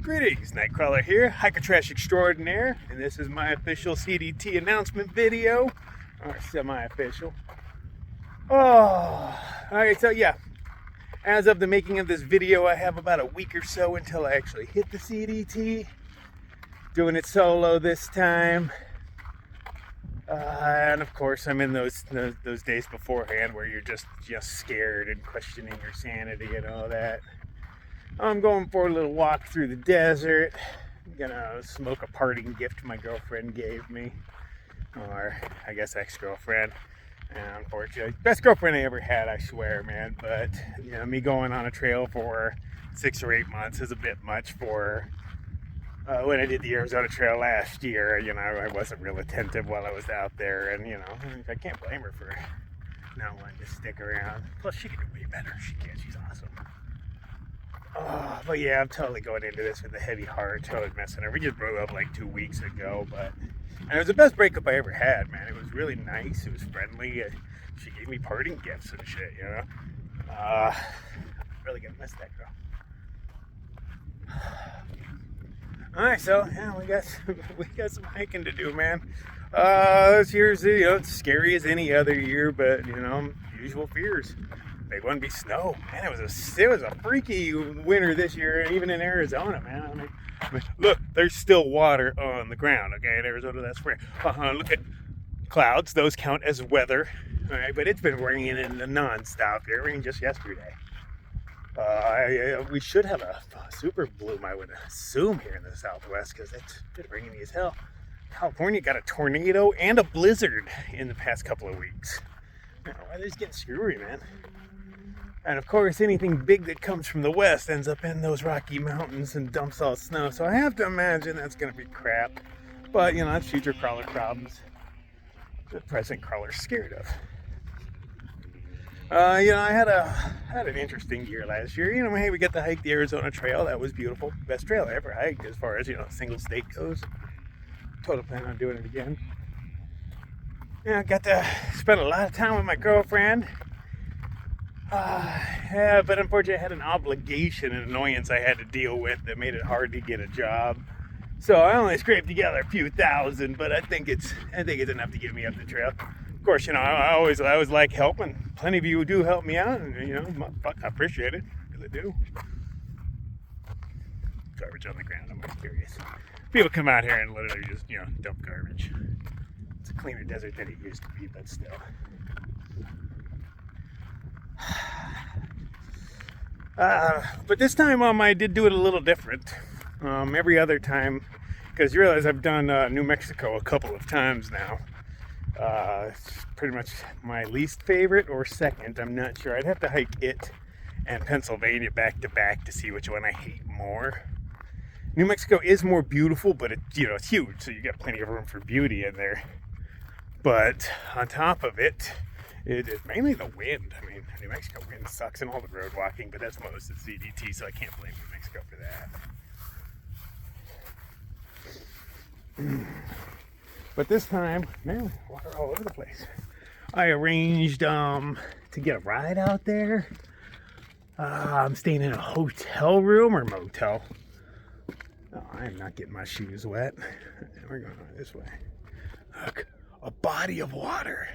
Greetings, Nightcrawler here, hiker trash extraordinaire, and this is my official CDT announcement video, or semi-official. Alright, so yeah, as of the making of this video, I have about a week or so until I actually hit the CDT. Doing it solo this time. And of course, I'm in those days beforehand where you're just scared and questioning your sanity and all that. I'm going for a little walk through the desert. I'm gonna smoke a parting gift my girlfriend gave me, or I guess ex-girlfriend. And unfortunately, best girlfriend I ever had, I swear, man. But me going on a trail for 6 or 8 months is a bit much for. When I did the Arizona Trail last year, I wasn't real attentive while I was out there, and I can't blame her for not wanting to stick around. Plus, she can do way better. She can. She's awesome. But yeah, I'm totally going into this with a heavy heart, totally messing her. We just broke up like 2 weeks ago, and it was the best breakup I ever had, man. It was really nice. It was friendly. She gave me parting gifts and shit, really gonna miss that girl. Alright, so yeah, we got some hiking to do, man. This year's it's scary as any other year, but usual fears. Big one be snow. Man, it was a freaky winter this year, even in Arizona, man. I mean, look, there's still water on the ground. Okay, in Arizona, that's where. Look at clouds; those count as weather. All right, but it's been raining nonstop. It rained just yesterday. We should have a super bloom, I would assume, here in the Southwest, because it's been rainy as hell. California got a tornado and a blizzard in the past couple of weeks. Weather's getting screwy, man. And of course, anything big that comes from the west ends up in those Rocky Mountains and dumps all snow. So I have to imagine that's going to be crap. But, that's future crawler problems the present crawler's scared of. I had an interesting year last year. Hey, we got to hike the Arizona Trail. That was beautiful. Best trail I ever hiked as far as, single state goes. Totally plan on doing it again. I got to spend a lot of time with my girlfriend. But unfortunately I had an obligation and annoyance I had to deal with that made it hard to get a job. So I only scraped together a few thousand, but I think it's enough to get me up the trail. Of course, I always like helping. Plenty of you do help me out, and I appreciate it, because I do. Garbage on the ground, I'm always curious. People come out here and literally just dump garbage. It's a cleaner desert than it used to be, but still. But this time I did do it a little different. Every other time, because you realize I've done New Mexico a couple of times now. It's pretty much my least favorite or second. I'm not sure. I'd have to hike it and Pennsylvania back to back to see which one I hate more. New Mexico is more beautiful, but it's huge, so you got plenty of room for beauty in there. But on top of it, it is mainly the wind. I mean, New Mexico wind sucks and all the road walking, but that's most of CDT, so I can't blame New Mexico for that. But this time, man, water all over the place. I arranged to get a ride out there. I'm staying in a hotel room or motel. No, I'm not getting my shoes wet. We're going this way. Look, a body of water.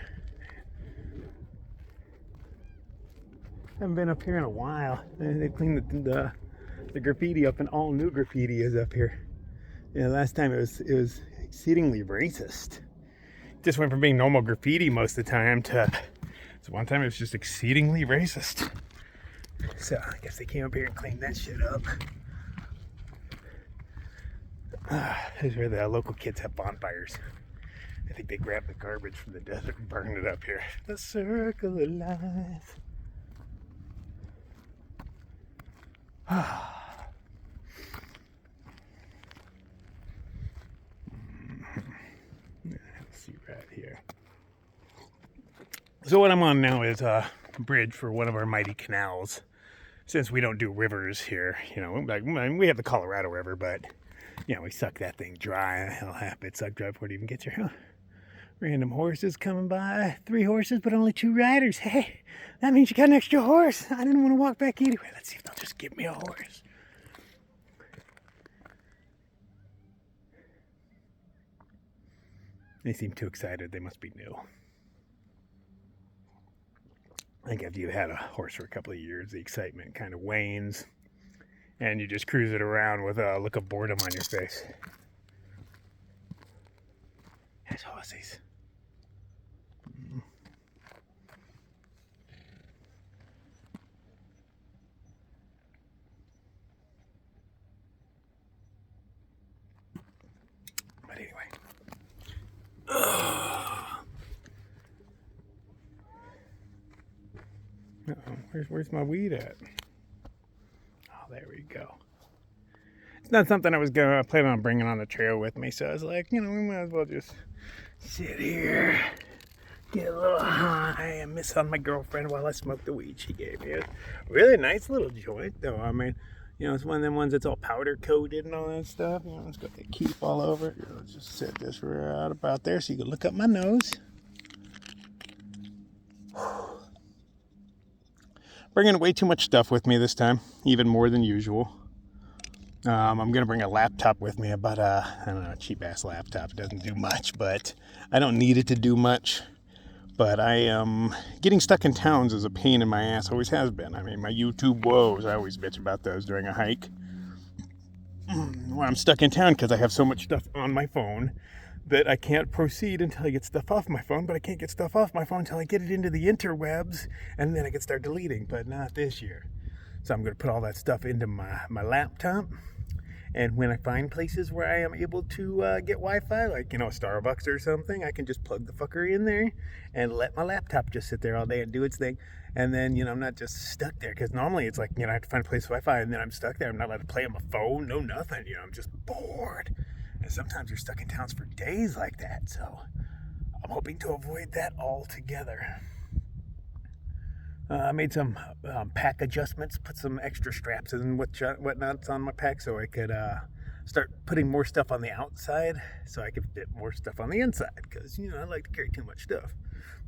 Haven't been up here in a while. They cleaned the graffiti up, and all new graffiti is up here. Last time it was exceedingly racist. Just went from being normal graffiti most of the time to one time it was just exceedingly racist. So I guess they came up here and cleaned that shit up. This is where the local kids have bonfires. I think they grabbed the garbage from the desert and burned it up here. The circle of life. Let's see right here. So what I'm on now is a bridge for one of our mighty canals. Since we don't do rivers here, we have the Colorado River, but we suck that thing dry. Hell, half it sucked dry before it even gets here. Random horses coming by. 3 horses, but only 2 riders. Hey, that means you got an extra horse. I didn't want to walk back anyway. Let's see if they'll just give me a horse. They seem too excited. They must be new. I think if you had a horse for a couple of years, the excitement kind of wanes, and you just cruise it around with a look of boredom on your face. That's horses. But anyway. Where's my weed at? Oh, there we go. It's not something I was gonna plan on bringing on the trail with me, so I was like, we might as well just sit here, get a little high, and miss on my girlfriend while I smoke the weed she gave me. It's a really nice little joint, though. I mean, it's one of them ones that's all powder coated and all that stuff. It's got the keep all over it. Let's just set this right about there so you can look up my nose. Bringing way too much stuff with me this time, even more than usual. I'm going to bring a laptop with me, but I don't know, a cheap-ass laptop. It doesn't do much, but I don't need it to do much. But I am getting stuck in towns is a pain in my ass, always has been. I mean, my YouTube woes, I always bitch about those during a hike. Well, I'm stuck in town because I have so much stuff on my phone that I can't proceed until I get stuff off my phone, but I can't get stuff off my phone until I get it into the interwebs, and then I can start deleting, but not this year. So I'm going to put all that stuff into my laptop, and when I find places where I am able to get Wi-Fi, like, a Starbucks or something, I can just plug the fucker in there and let my laptop just sit there all day and do its thing. And then, I'm not just stuck there, because normally it's like, I have to find a place with Wi-Fi, and then I'm stuck there. I'm not allowed to play on my phone, no nothing, I'm just bored. And sometimes you're stuck in towns for days like that, so I'm hoping to avoid that altogether. I made some pack adjustments, put some extra straps and whatnots on my pack so I could start putting more stuff on the outside so I could fit more stuff on the inside, because, I like to carry too much stuff.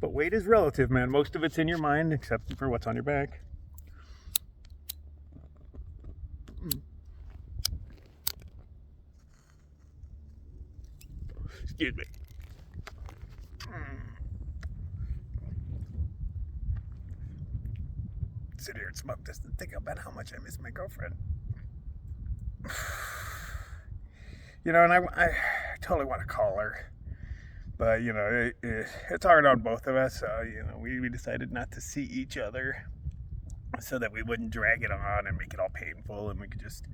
But weight is relative, man. Most of it's in your mind, except for what's on your back. Excuse me. Sit here and smoke this and think about how much I miss my girlfriend. And I totally want to call her. But, it's hard on both of us. So, we decided not to see each other so that we wouldn't drag it on and make it all painful, and we could just,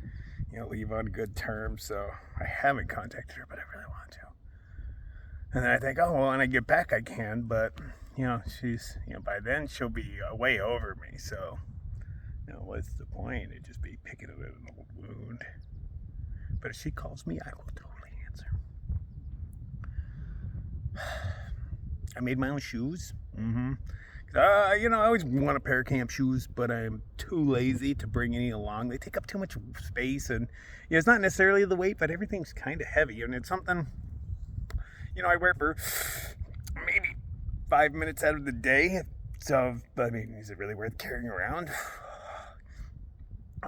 leave on good terms. So I haven't contacted her, but I really want to. And then I think, when I get back I can, but, she's, by then she'll be way over me, so, what's the point? It'd just be picking at an old wound. But if she calls me, I will totally answer. I made my own shoes. I always want a pair of camp shoes, but I'm too lazy to bring any along. They take up too much space, and, it's not necessarily the weight, but everything's kind of heavy, and it's something... I wear for maybe 5 minutes out of the day. So, is it really worth carrying around?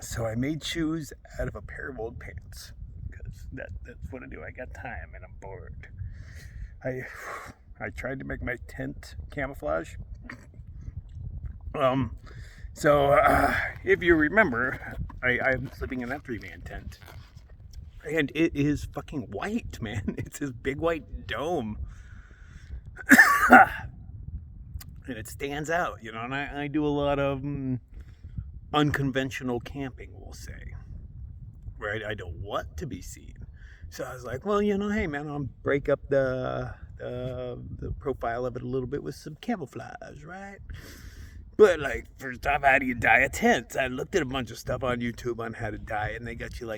So I made shoes out of a pair of old pants, because that's what I do. I got time and I'm bored. I tried to make my tent camouflage. If you remember, I'm sleeping in that 3-man tent. And it is fucking white, man. It's this big white dome. And it stands out, and I do a lot of unconventional camping, we'll say, where I don't want to be seen. So I was like, well, hey, man, I'll break up the profile of it a little bit with some camouflage, right? But, first off, how do you dye a tent? I looked at a bunch of stuff on YouTube on how to dye it, and they got you,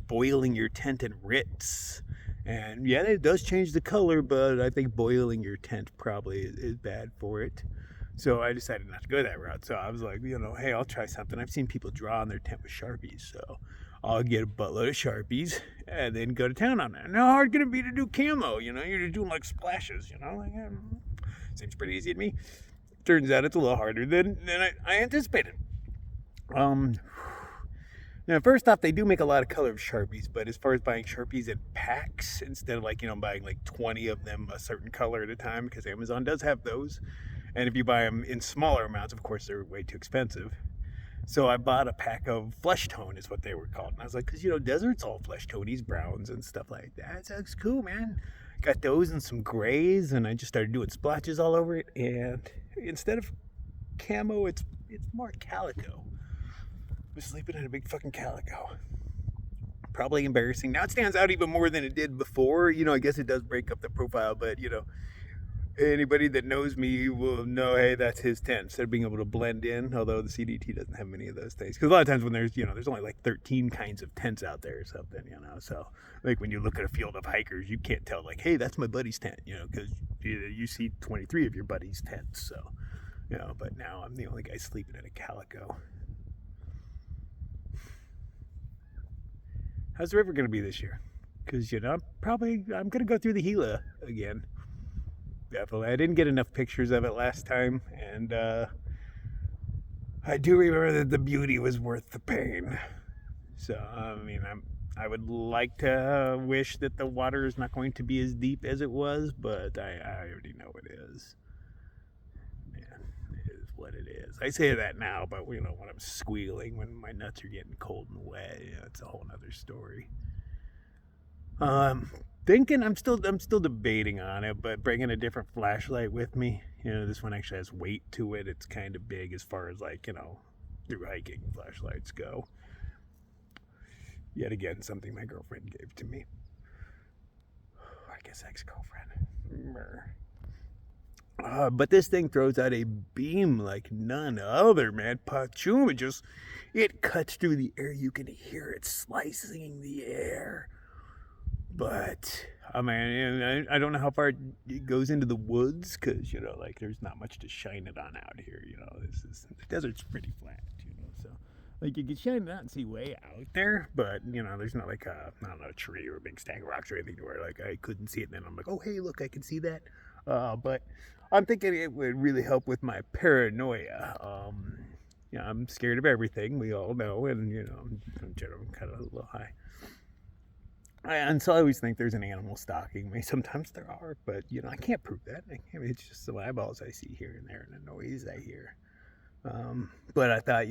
boiling your tent in Ritz. And yeah, it does change the color, but I think boiling your tent probably is bad for it. So I decided not to go that route. So I was like, hey, I'll try something. I've seen people draw on their tent with Sharpies, so I'll get a buttload of Sharpies and then go to town on it. And how hard can it be to do camo? You're just doing splashes, seems pretty easy to me. Turns out it's a little harder than I anticipated. Now, first off, they do make a lot of color of Sharpies, but as far as buying Sharpies in packs, instead of like, buying like 20 of them a certain color at a time, because Amazon does have those. And if you buy them in smaller amounts, of course, they're way too expensive. So I bought a pack of flesh tone, is what they were called. And I was like, because, desert's all flesh tone, these browns and stuff like that. It looks cool, man. Got those and some grays, and I just started doing splotches all over it. And instead of camo, it's more calico. I was sleeping in a big fucking calico. Probably embarrassing. Now it stands out even more than it did before. I guess it does break up the profile, but, anybody that knows me will know, hey, that's his tent. Instead of being able to blend in, although the CDT doesn't have many of those things. Because a lot of times when there's only like 13 kinds of tents out there or something, So, like when you look at a field of hikers, you can't tell, like, hey, that's my buddy's tent, because you see 23 of your buddy's tents. So, but now I'm the only guy sleeping in a calico. How's the river going to be this year? Because, I'm going to go through the Gila again. Definitely. I didn't get enough pictures of it last time, and I do remember that the beauty was worth the pain. So, I would like to wish that the water is not going to be as deep as it was, but I already know it is. Man, it is what it is. I say that now, but when I'm squealing, when my nuts are getting cold and wet, it's a whole nother story. Thinking I'm still debating on it, but bringing a different flashlight with me. This one actually has weight to it. It's kind of big as far as like, through hiking flashlights go. Yet again, something my girlfriend gave to me. I guess ex-girlfriend. But this thing throws out a beam like none other, man. Pachum, it cuts through the air. You can hear it slicing the air. But, I don't know how far it goes into the woods, because, there's not much to shine it on out here, the desert's pretty flat, so, like, you can shine it out and see way out there, but, there's not, like, a tree or a big stack of rocks or anything to where, like, I couldn't see it, and then I'm like, oh, hey, look, I can see that, but I'm thinking it would really help with my paranoia. I'm scared of everything, we all know, and, I'm generally kind of a little high. And so I always think there's an animal stalking me. Sometimes there are, but, I can't prove that. It's just some eyeballs I see here and there and the noise I hear. But I thought,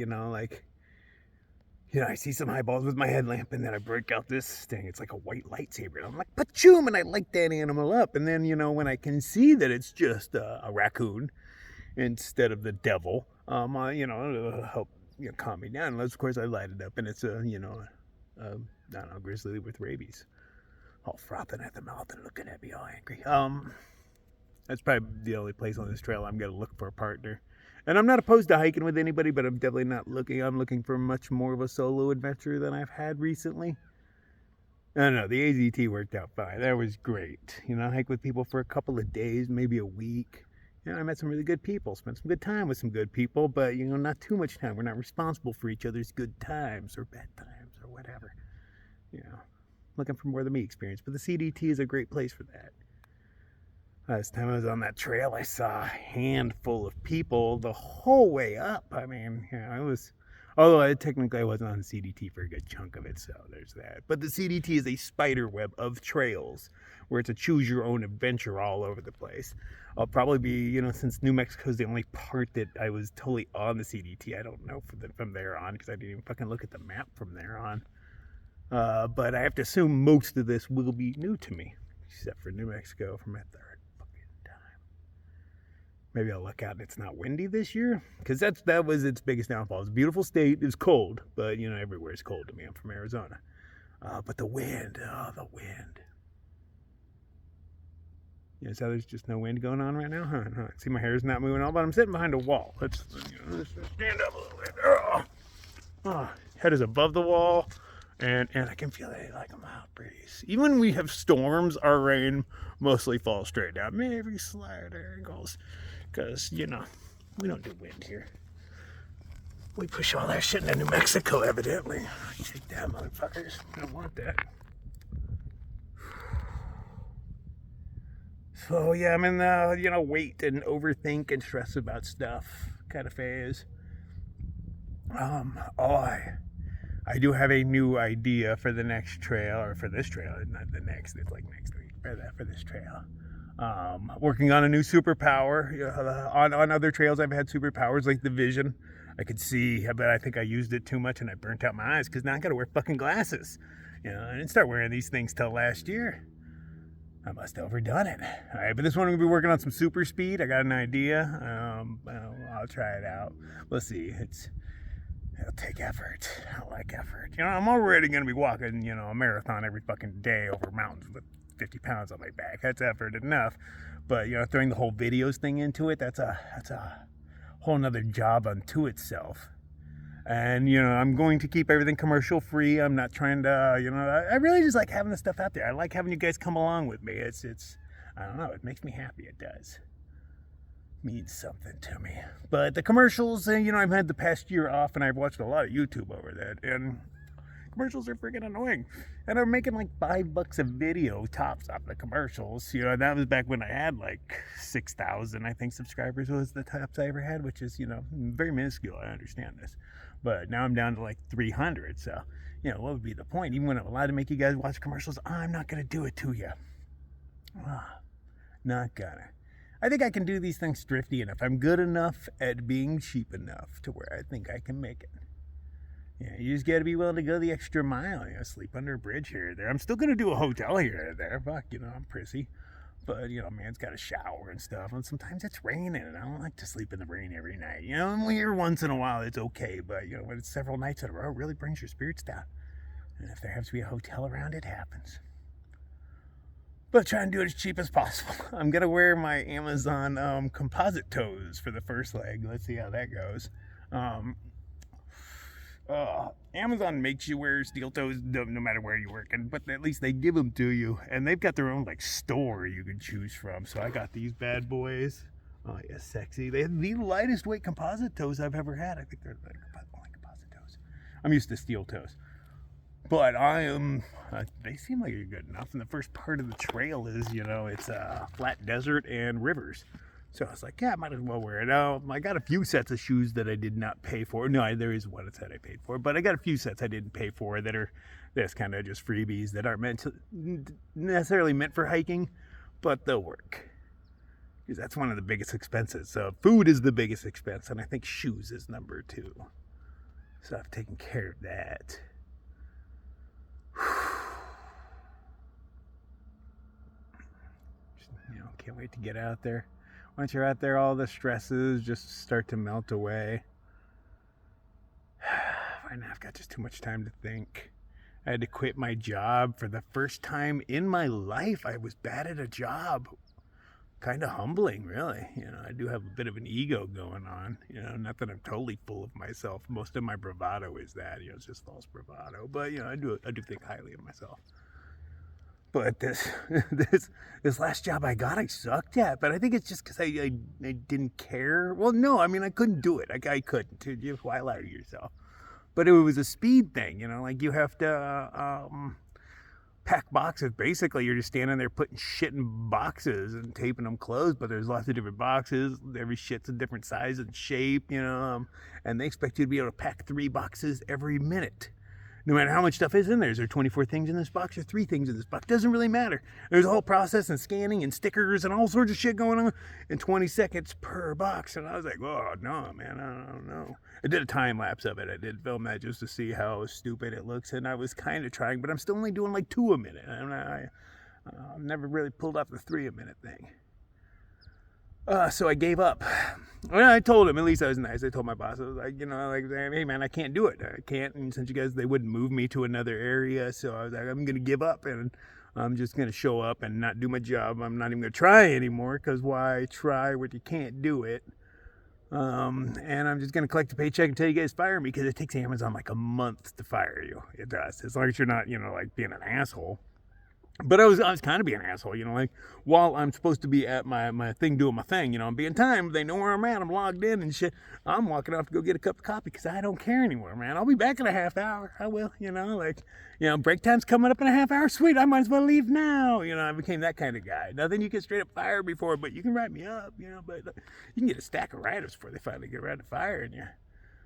I see some eyeballs with my headlamp, and then I break out this thing. It's like a white lightsaber. And I'm like, pachoom, and I light that animal up. And then, when I can see that it's just a raccoon instead of the devil, it'll help, calm me down. Unless, of course, I light it up, and it's a grizzly with rabies, all frothing at the mouth and looking at me all angry. That's probably the only place on this trail I'm going to look for a partner. And I'm not opposed to hiking with anybody, but I'm definitely not looking. I'm looking for much more of a solo adventure than I've had recently. No, the AZT worked out fine. That was great. Hike with people for a couple of days, maybe a week. I met some really good people, spent some good time with some good people, but, not too much time. We're not responsible for each other's good times or bad times or whatever. Looking for more of the me experience. But the CDT is a great place for that. Last time I was on that trail, I saw a handful of people the whole way up. It was... Although I wasn't on the CDT for a good chunk of it, so there's that. But the CDT is a spider web of trails where it's a choose-your-own adventure all over the place. I'll probably be, since New Mexico is the only part that I was totally on the CDT, I don't know from there on, because I didn't even fucking look at the map from there on. But I have to assume most of this will be new to me, except for New Mexico for my third fucking time. Maybe I'll look out and it's not windy this year, because that was its biggest downfall. It's a beautiful state, it's cold, but everywhere is cold to me. I'm from Arizona. But the wind, the wind. So there's just no wind going on right now, huh? See, my hair's not moving all, but I'm sitting behind a wall. Let's stand up a little bit. Head is above the wall. And I can feel it like a mild breeze. Even when we have storms, our rain mostly falls straight down. Maybe slight angles. Because, we don't do wind here. We push all that shit into New Mexico, evidently. Take that, motherfuckers. I don't want that. So, yeah, I'm in the, wait and overthink and stress about stuff kind of phase. I do have a new idea for the next trail, or for this trail, not the next, it's like next week, for this trail. Working on a new superpower. On other trails, I've had superpowers like the vision. I could see, but I think I used it too much and I burnt out my eyes because now I got to wear fucking glasses. I didn't start wearing these things till last year. I must have overdone it. All right, but this one I'm going to be working on some super speed. I got an idea. I'll try it out. We'll see. It'll take effort. I like effort. I'm already going to be walking, a marathon every fucking day over mountains with 50 pounds on my back. That's effort enough. But, throwing the whole videos thing into it, that's a whole nother job unto itself. And, I'm going to keep everything commercial free. I'm not trying to, I really just like having the stuff out there. I like having you guys come along with me. It's I don't know, it makes me happy. It does. Means something to me. But the commercials, I've had the past year off and I've watched a lot of YouTube over that. And commercials are freaking annoying. And I'm making like $5 a video tops off the commercials. That was back when I had like 6,000, I think, subscribers was the tops I ever had, which is, very minuscule. I understand this. But now I'm down to like 300. So, what would be the point? Even when I'm allowed to make you guys watch commercials, I'm not going to do it to you. Not gonna. I think I can do these things thrifty enough. I'm good enough at being cheap enough to where I think I can make it. You just got to be willing to go the extra mile. Sleep under a bridge here or there. I'm still going to do a hotel here or there. Fuck, I'm prissy. But, man's got a shower and stuff. And sometimes it's raining, and I don't like to sleep in the rain every night. Here once in a while it's okay. But, when it's several nights in a row, it really brings your spirits down. And if there has to be a hotel around, it happens. But try and do it as cheap as possible. I'm going to wear my Amazon composite toes for the first leg. Let's see how that goes. Amazon makes you wear steel toes no matter where you're working, but at least they give them to you. And they've got their own store you can choose from. So I got these bad boys. Oh, yeah, sexy. They have the lightest weight composite toes I've ever had. I think they're like composite toes. I'm used to steel toes. But they seem like you're good enough. And the first part of the trail is, it's flat desert and rivers. So I was like, yeah, I might as well wear it out. I got a few sets of shoes that I did not pay for. No, there is one set I paid for. But I got a few sets I didn't pay for that's kind of just freebies that aren't necessarily meant for hiking. But they'll work. Because that's one of the biggest expenses. So food is the biggest expense. And I think shoes is number 2. So I've taken care of that. Can't wait to get out there. Once you're out there, all the stresses just start to melt away. Right now I've got just too much time to think. I had to quit my job for the first time in my life. I was bad at a job. Kind of humbling, really. I do have a bit of an ego going on. Not that I'm totally full of myself. Most of my bravado is that. It's just false bravado. But I do think highly of myself. But this last job I got, I sucked at. But I think it's just because I didn't care. Well, no, I couldn't do it. I couldn't. Why lie to yourself? But it was a speed thing, you have to pack boxes. Basically, you're just standing there putting shit in boxes and taping them closed. But there's lots of different boxes. Every shit's a different size and shape, and they expect you to be able to pack 3 boxes every minute. No matter how much stuff is in there. Is there 24 things in this box or 3 things in this box? Doesn't really matter. There's a whole process and scanning and stickers and all sorts of shit going on in 20 seconds per box. And I was like, oh, no, man, I don't know. I did a time lapse of it. I did film that just to see how stupid it looks. And I was kind of trying, but I'm still only doing like 2 a minute. I've never really pulled off the 3 a minute thing. So I gave up. Well, I told him, at least I was nice. I told my boss, I was like, hey man, I can't do it. I can't. And since you guys, they wouldn't move me to another area. So I was like, I'm going to give up and I'm just going to show up and not do my job. I'm not even going to try anymore because why try when you can't do it? And I'm just going to collect a paycheck until you guys fire me because it takes Amazon like a month to fire you. It does. As long as you're not, being an asshole. But I was kind of being an asshole, while I'm supposed to be at my thing doing my thing, I'm being timed. They know where I'm at. I'm logged in and shit. I'm walking off to go get a cup of coffee because I don't care anymore, man. I'll be back in a half hour. I will, break time's coming up in a half hour. Sweet, I might as well leave now. I became that kind of guy. Nothing you get straight up fired before, but you can write me up, but you can get a stack of write-ups before they finally get around to firing you.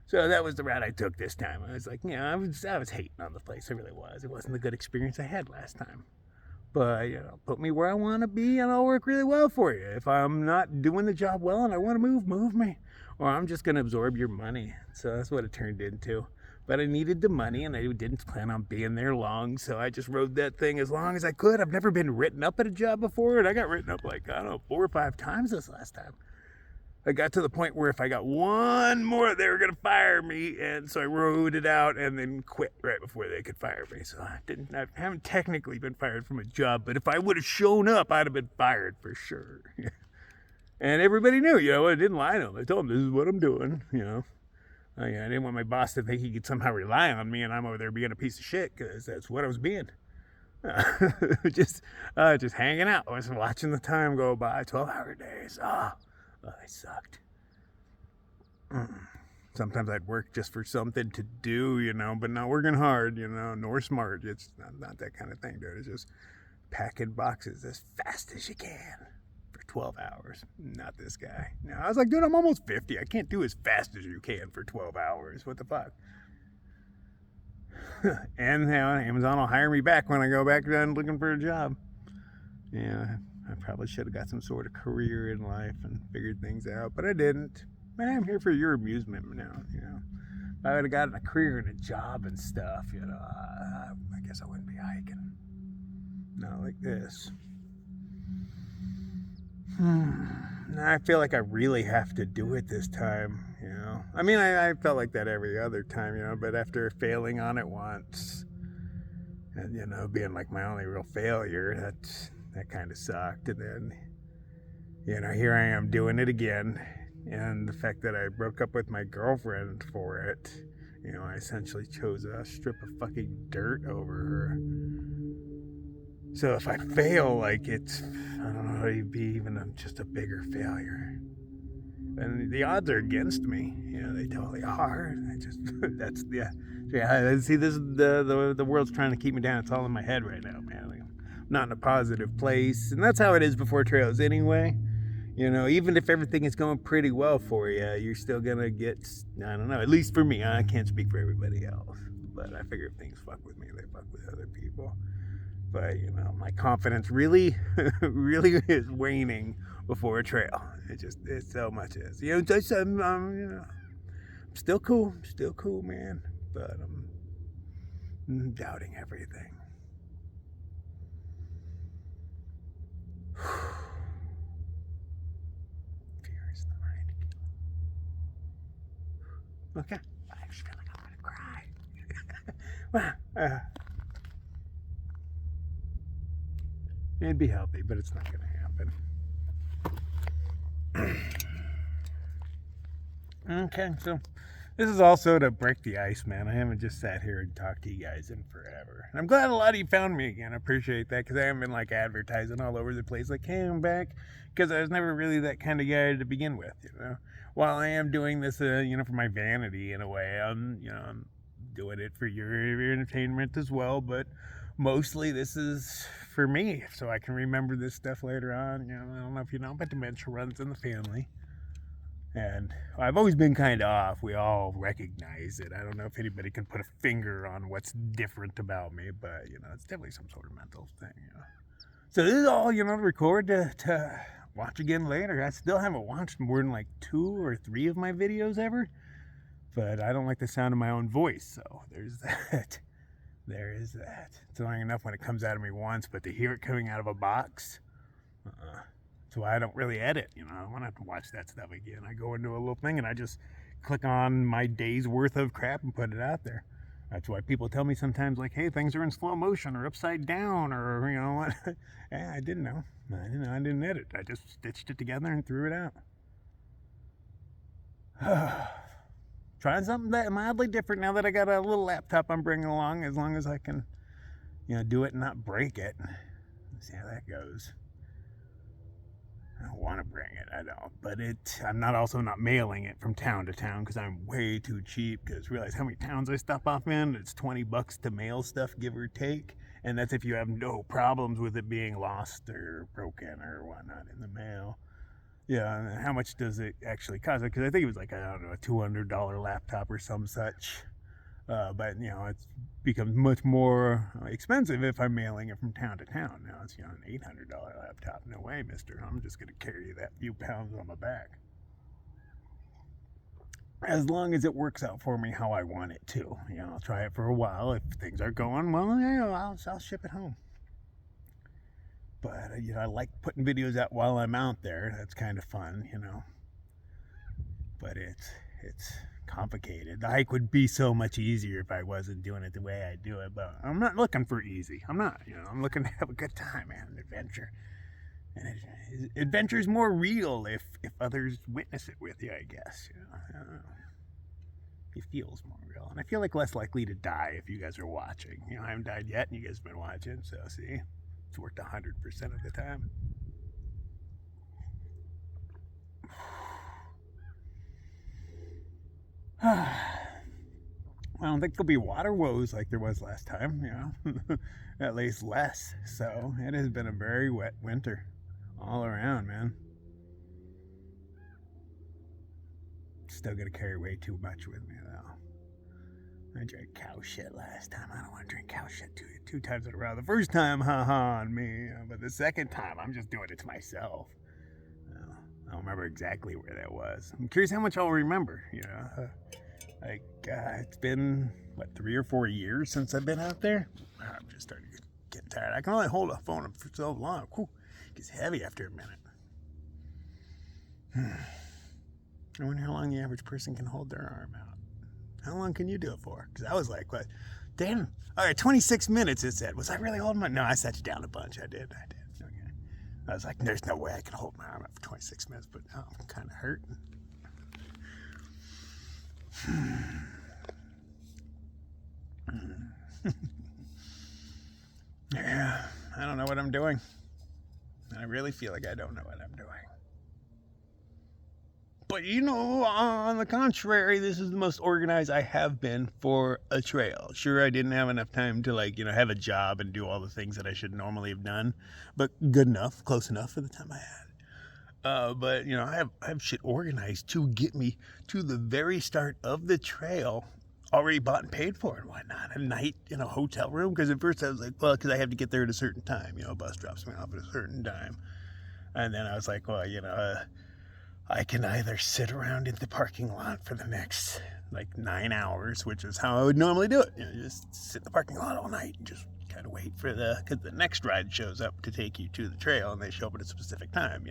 So that was the route I took this time. I was like, I was hating on the place. I really was. It wasn't the good experience I had last time. But, put me where I want to be and I'll work really well for you. If I'm not doing the job well and I want to move me. Or I'm just going to absorb your money. So that's what it turned into. But I needed the money and I didn't plan on being there long. So I just rode that thing as long as I could. I've never been written up at a job before. And I got written up 4 or 5 times this last time. I got to the point where if I got one more, they were going to fire me. And so I rode it out and then quit right before they could fire me. So I haven't technically been fired from a job, but if I would have shown up, I'd have been fired for sure. And everybody knew, I didn't lie to them. I told them this is what I'm doing, I didn't want my boss to think he could somehow rely on me and I'm over there being a piece of shit, because that's what I was being. Just hanging out. I was watching the time go by, 12-hour days. They sucked. Sometimes I'd work just for something to do, but not working hard, nor smart. It's not that kind of thing, dude. It's just packing boxes as fast as you can for 12 hours. Not this guy. No, I was like, dude, I'm almost 50. I can't do as fast as you can for 12 hours. What the fuck? And Amazon will hire me back when I go back done looking for a job. Yeah. I probably should have got some sort of career in life and figured things out, but I didn't. I'm here for your amusement now, If I would have gotten a career and a job and stuff, I guess I wouldn't be hiking. Not like this. I feel like I really have to do it this time, I mean, I felt like that every other time, but after failing on it once, and, being like my only real failure, that kind of sucked. And then, here I am doing it again. And the fact that I broke up with my girlfriend for it, I essentially chose a strip of fucking dirt over her. So if I fail, I don't know, it'd be even just a bigger failure. And the odds are against me. They totally are. See, this is the world's trying to keep me down. It's all in my head right now, man. Not in a positive place, and that's how it is before trails anyway. Even if everything is going pretty well for you, you're still gonna get, I don't know, at least for me, I can't speak for everybody else, but I figure if things fuck with me, they fuck with other people. But my confidence really really is waning before a trail. It so much is. I'm still cool, man, but I'm doubting everything. Fear is the mind killer. Okay. I just feel like I'm gonna cry. It'd be healthy, but it's not gonna happen. Okay, so this is also to break the ice, man. I haven't just sat here and talked to you guys in forever. And I'm glad a lot of you found me again. I appreciate that, because I haven't been advertising all over the place hey, I'm back, because I was never really that kind of guy to begin with, While I am doing this, for my vanity in a way, I'm doing it for your entertainment as well, but mostly this is for me, so I can remember this stuff later on. I don't know if you know, but dementia runs in the family. And I've always been kind of off. We all recognize it. I don't know if anybody can put a finger on what's different about me, but, it's definitely some sort of mental thing, So this is all, to record to watch again later. I still haven't watched more than 2 or 3 of my videos ever, but I don't like the sound of my own voice, so there's that. There is that. It's annoying enough when it comes out of me once, but to hear it coming out of a box, that's why I don't really edit, I don't want to have to watch that stuff again. I go into a little thing and I just click on my day's worth of crap and put it out there. That's why people tell me sometimes, hey, things are in slow motion or upside down or, what. Yeah, I didn't know. I didn't edit. I just stitched it together and threw it out. Trying something that mildly different now that I got a little laptop I'm bringing along, as long as I can, do it and not break it. Let's see how that goes. I don't want to bring it, I don't. But I'm also not mailing it from town to town, because I'm way too cheap. Because realize how many towns I stop off in. It's $20 to mail stuff, give or take. And that's if you have no problems with it being lost or broken or whatnot in the mail. Yeah, and how much does it actually cost? Because I think it was like, I don't know, a $200 laptop or some such. But it becomes much more expensive if I'm mailing it from town to town. Now it's an $800 laptop. No way, mister. I'm just gonna carry that few pounds on my back. As long as it works out for me how I want it to. I'll try it for a while. If things are going well, I'll ship it home. But I like putting videos out while I'm out there. That's kind of fun, But it's complicated. The hike would be so much easier if I wasn't doing it the way I do it. But I'm not looking for easy. I'm not. I'm looking to have a good time, man. An adventure. And adventure's more real if others witness it with you, I guess. I don't know. It feels more real. And I feel like less likely to die if you guys are watching. I haven't died yet, and you guys have been watching. So, see, it's worked 100% of the time. I don't think there'll be water woes like there was last time, At least less. So, it has been a very wet winter. All around, man. Still gonna carry way too much with me, though. I drank cow shit last time. I don't want to drink cow shit two times in a row. The first time, haha, on me. But the second time, I'm just doing it to myself. I don't remember exactly where that was. I'm curious how much I'll remember, it's been, 3 or 4 years since I've been out there? I'm just starting to get tired. I can only hold a phone for so long. Whew. It's heavy after a minute. I wonder how long the average person can hold their arm out. How long can you do it for? Because I was like, what? Damn. All right, 26 minutes it said. Was I really holding my... No, I sat you down a bunch. I did. Okay. I was like, there's no way I can hold my arm out for 26 minutes, but now I'm kind of hurting. Yeah, I don't know what I'm doing. I really feel like I don't know what I'm doing. But on the contrary, this is the most organized I have been for a trail. Sure, I didn't have enough time to have a job and do all the things that I should normally have done, but good enough, close enough for the time I had. But I have shit organized to get me to the very start of the trail, already bought and paid for and whatnot. A night in a hotel room, because at first I was like, well, because I have to get there at a certain time. A bus drops me off at a certain time. And then I was like, well, I can either sit around in the parking lot for the next 9 hours, which is how I would normally do it. Just sit in the parking lot all night and just kind of wait for because the next ride shows up to take you to the trail, and they show up at a specific time,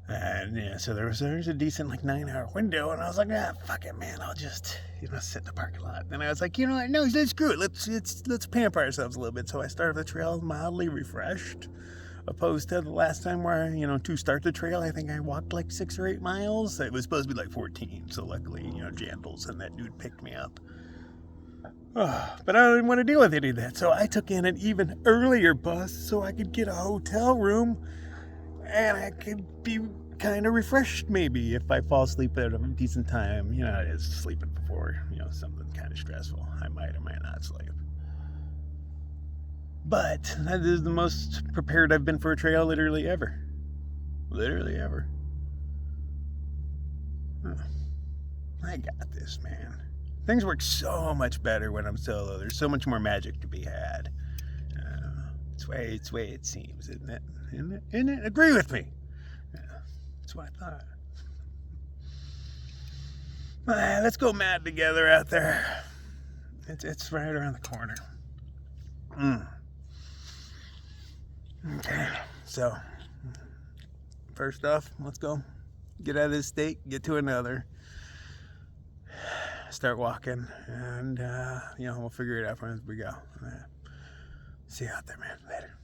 And so there's a decent 9-hour window, and I was like, fuck it, man, I'll just sit in the parking lot. And I was like, no, screw it. Let's pamper ourselves a little bit. So I started the trail mildly refreshed. Opposed to the last time where, to start the trail, I think I walked 6 or 8 miles. It was supposed to be 14, so luckily, Jandals and that dude picked me up. But I didn't want to deal with any of that, so I took in an even earlier bus so I could get a hotel room, and I could be kind of refreshed maybe if I fall asleep at a decent time. I was sleeping before, something kind of stressful. I might or might not sleep. But that is the most prepared I've been for a trail literally ever. Literally ever. I got this, man. Things work so much better when I'm solo. There's so much more magic to be had. It's the way it seems, isn't it? Isn't it? Agree with me. That's what I thought. Let's go mad together out there. It's right around the corner. Okay, so first off, let's go get out of this state, get to another, start walking, and we'll figure it out as we go. See you out there, man. Later.